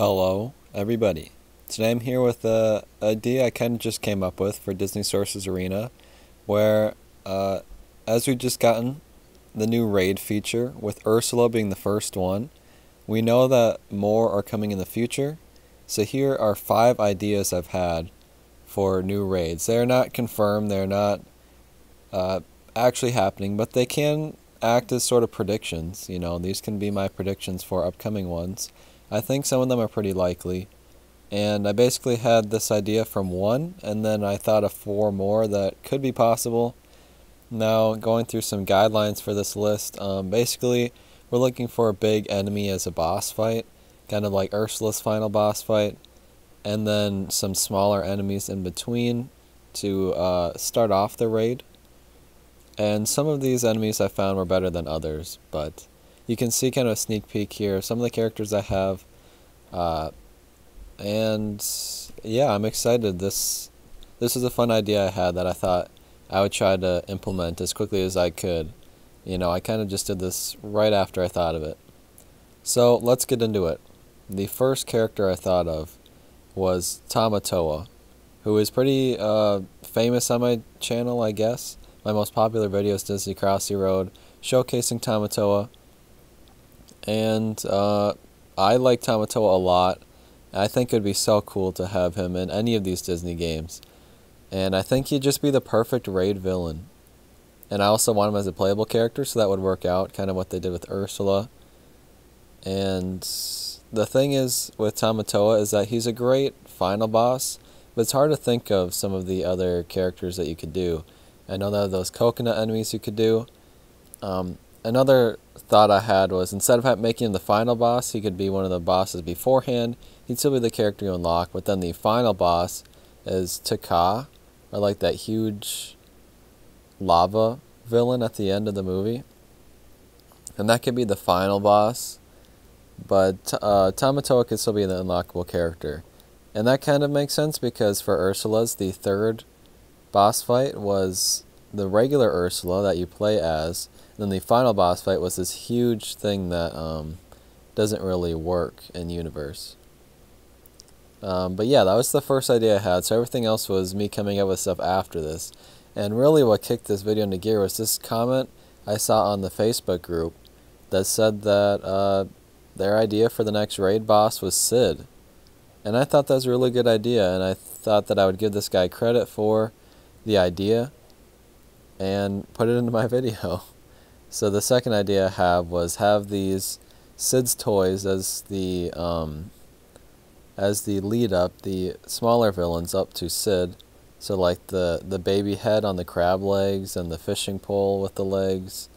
Hello, everybody. Today I'm here with a idea I kind of just came up with for Disney Sources Arena, where, as we've just gotten the new raid feature, with Ursula being the first one, we know that more are coming in the future. So here are 5 ideas I've had for new raids. They're not confirmed, they're not actually happening, but they can act as sort of predictions. These can be my predictions for upcoming ones. I think some of them are pretty likely. And I basically had this idea from one, and then I thought of 4 more that could be possible. Now, going through some guidelines for this list, basically, we're looking for a big enemy as a boss fight, kind of like Ursula's final boss fight, and then some smaller enemies in between to start off the raid. And some of these enemies I found were better than others, but you can see kind of a sneak peek here. Some of the characters I have, and yeah, I'm excited. This is a fun idea I had that I thought I would try to implement as quickly as I could. I kind of just did this right after I thought of it. So let's get into it. The first character I thought of was Tamatoa, who is pretty famous on my channel, I guess. My most popular video is Disney Crossy Road, showcasing Tamatoa. And I like Tamatoa a lot. I think it would be so cool to have him in any of these Disney games. And I think he'd just be the perfect raid villain. And I also want him as a playable character, so that would work out, kind of what they did with Ursula. And the thing is with Tamatoa is that he's a great final boss, but it's hard to think of some of the other characters that you could do. I know there are those coconut enemies you could do. Another thought I had was, instead of making him the final boss, he could be one of the bosses beforehand. He'd still be the character you unlock, but then the final boss is Taka, or like that huge lava villain at the end of the movie. And that could be the final boss, but Tamatoa could still be the unlockable character. And that kind of makes sense because for Ursula's, the third boss fight was the regular Ursula that you play as, and then the final boss fight was this huge thing that doesn't really work in universe. But yeah, that was the first idea I had, so everything else was me coming up with stuff after this. And really what kicked this video into gear was this comment I saw on the Facebook group that said that their idea for the next raid boss was Sid. And I thought that was a really good idea, and I thought that I would give this guy credit for the idea and put it into my video. So the second idea I have was have these Sid's toys as the lead up, the smaller villains up to Sid. So like the baby head on the crab legs and the fishing pole with the legs,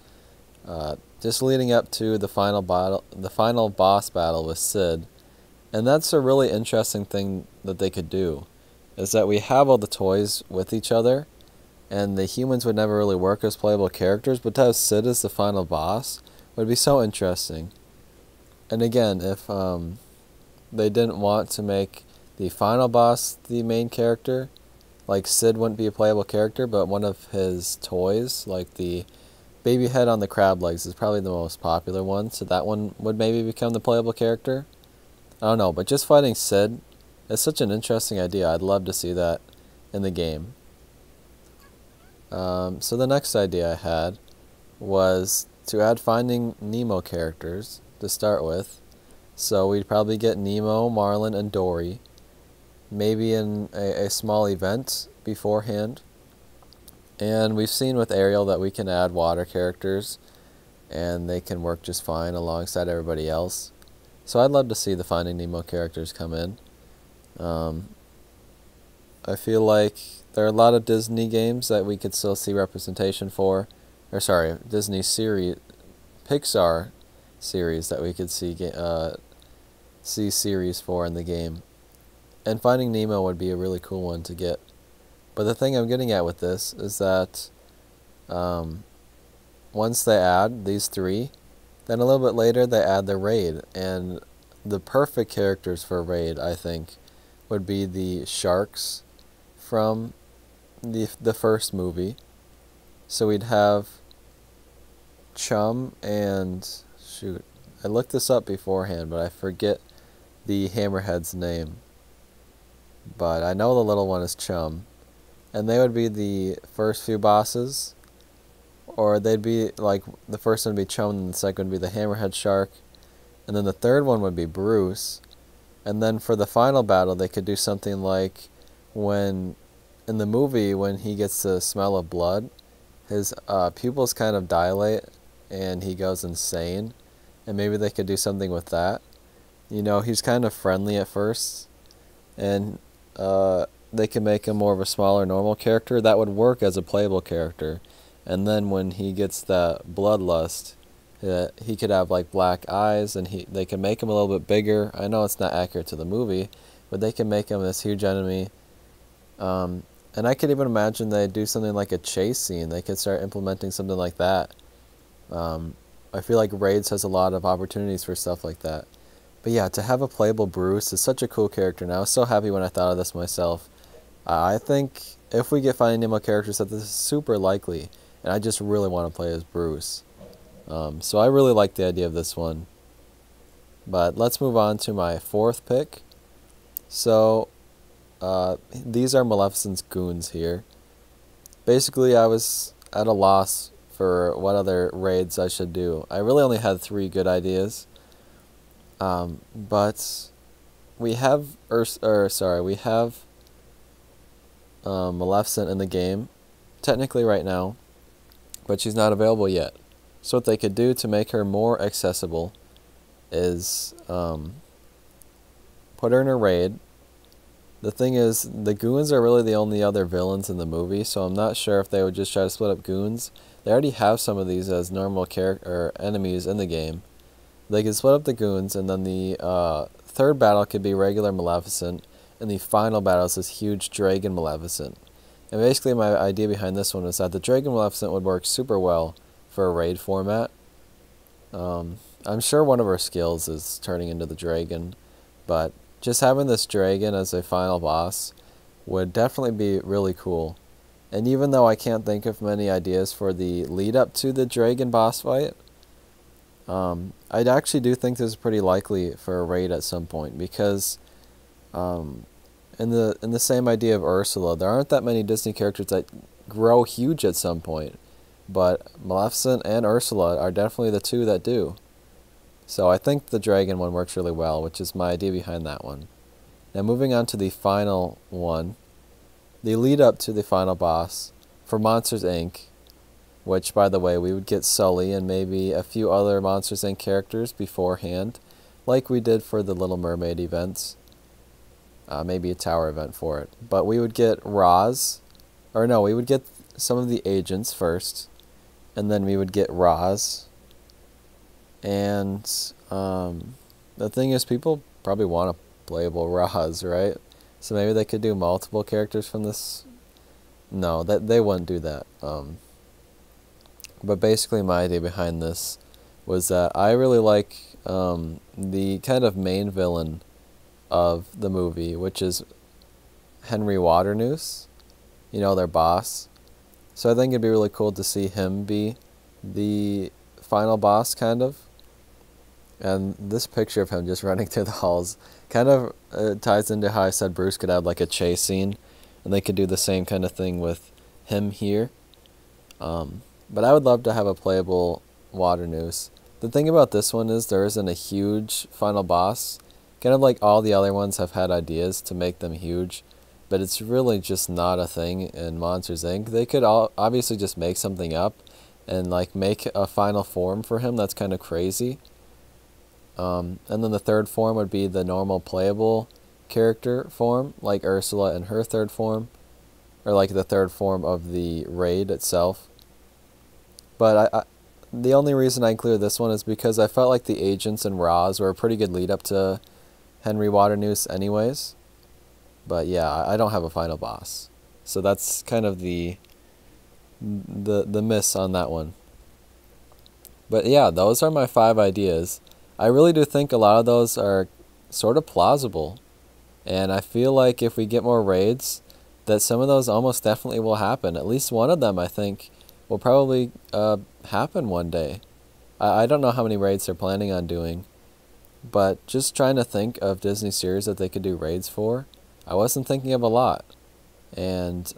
just leading up to the final boss battle with Sid. And that's a really interesting thing that they could do, is that we have all the toys with each other, and the humans would never really work as playable characters, but to have Sid as the final boss would be so interesting. And again, if they didn't want to make the final boss the main character, like Sid wouldn't be a playable character, but one of his toys, like the baby head on the crab legs, is probably the most popular one, so that one would maybe become the playable character. I don't know, but just fighting Sid is such an interesting idea. I'd love to see that in the game. So the next idea I had was to add Finding Nemo characters to start with. So we'd probably get Nemo, Marlin, and Dory, maybe in a small event beforehand. And we've seen with Ariel that we can add water characters, and they can work just fine alongside everybody else. So I'd love to see the Finding Nemo characters come in. I feel like there are a lot of Disney games that we could still see representation for. Or sorry, Disney series, Pixar series that we could see series for in the game. And Finding Nemo would be a really cool one to get. But the thing I'm getting at with this is that once they add these 3, then a little bit later they add the raid. And the perfect characters for raid, I think, would be the sharks from the first movie. So we'd have Chum and, shoot, I looked this up beforehand, but I forget the hammerhead's name, but I know the little one is Chum, and they would be the first few bosses, or they'd be like the first one would be Chum, and the second would be the hammerhead shark, and then the third one would be Bruce, and then for the final battle they could do something like when in the movie when he gets the smell of blood, his pupils kind of dilate and he goes insane, and maybe they could do something with that. You know, he's kind of friendly at first, and they can make him more of a smaller normal character that would work as a playable character. And then when he gets that bloodlust, he could have like black eyes, and they can make him a little bit bigger. I know it's not accurate to the movie, but they can make him this huge enemy. And I could even imagine they'd do something like a chase scene. They could start implementing something like that. I feel like Raids has a lot of opportunities for stuff like that. But yeah, to have a playable Bruce is such a cool character, and I was so happy when I thought of this myself. I think if we get Finding Nemo characters, that this is super likely, and I just really want to play as Bruce. So I really like the idea of this one. But let's move on to my fourth pick. So these are Maleficent's goons here. Basically, I was at a loss for what other raids I should do. I really only had 3 good ideas. But we have Maleficent in the game, technically right now, but she's not available yet. So what they could do to make her more accessible is put her in a raid. The thing is, the goons are really the only other villains in the movie, so I'm not sure if they would just try to split up goons. They already have some of these as normal enemies in the game. They could split up the goons, and then the third battle could be regular Maleficent, and the final battle is this huge Dragon Maleficent. And basically my idea behind this one was that the Dragon Maleficent would work super well for a raid format. I'm sure one of her skills is turning into the dragon, but just having this dragon as a final boss would definitely be really cool. And even though I can't think of many ideas for the lead up to the dragon boss fight, I actually do think this is pretty likely for a raid at some point, because in the same idea of Ursula, there aren't that many Disney characters that grow huge at some point, but Maleficent and Ursula are definitely the 2 that do. So I think the dragon one works really well, which is my idea behind that one. Now moving on to the final one, the lead up to the final boss for Monsters Inc., which, by the way, we would get Sully and maybe a few other Monsters Inc. characters beforehand, like we did for the Little Mermaid events. Maybe a tower event for it. But we would get Roz, or no, we would get some of the agents first, and then we would get Roz. And the thing is, people probably want a playable Roz, right? So maybe they could do multiple characters from this. No, they wouldn't do that. But basically my idea behind this was that I really like the kind of main villain of the movie, which is Henry Waternoose, you know, their boss. So I think it'd be really cool to see him be the final boss, kind of. And this picture of him just running through the halls kind of ties into how I said Bruce could have like a chase scene, and they could do the same kind of thing with him here. But I would love to have a playable Waternoose. The thing about this one is there isn't a huge final boss. Kind of like all the other ones have had ideas to make them huge, but it's really just not a thing in Monsters Inc. They could obviously just make something up and like make a final form for him that's kind of crazy. And then the third form would be the normal playable character form, like Ursula in her third form, or like the third form of the raid itself. But the only reason I included this one is because I felt like the agents and Roz were a pretty good lead up to Henry Waternoose anyways. But yeah, I don't have a final boss. So that's kind of the miss on that one. But yeah, those are my 5 ideas. I really do think a lot of those are sort of plausible. And I feel like if we get more raids, that some of those almost definitely will happen. At least one of them, I think, will probably happen one day. I don't know how many raids they're planning on doing, But just trying to think of Disney series that they could do raids for, I wasn't thinking of a lot. And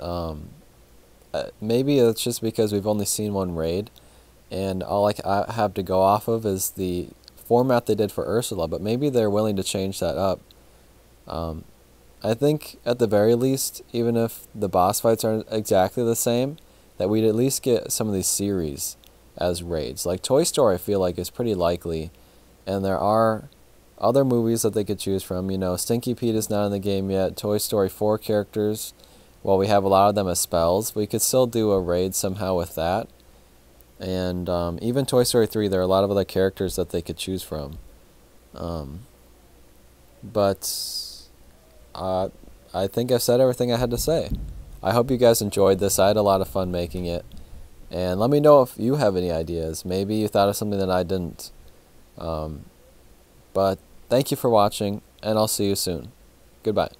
maybe it's just because we've only seen one raid, and all I have to go off of is the format they did for Ursula, but maybe they're willing to change that up. I think at the very least, even if the boss fights aren't exactly the same, that we'd at least get some of these series as raids. Like Toy Story, I feel like is pretty likely, and there are other movies that they could choose from. You know, Stinky Pete is not in the game yet. Toy Story 4 characters, while we have a lot of them as spells, we could still do a raid somehow with that. And even Toy Story 3, there are a lot of other characters that they could choose from. But I think I've said everything I had to say. I hope you guys enjoyed this. I had a lot of fun making it. And let me know if you have any ideas. Maybe you thought of something that I didn't. But thank you for watching, and I'll see you soon. Goodbye.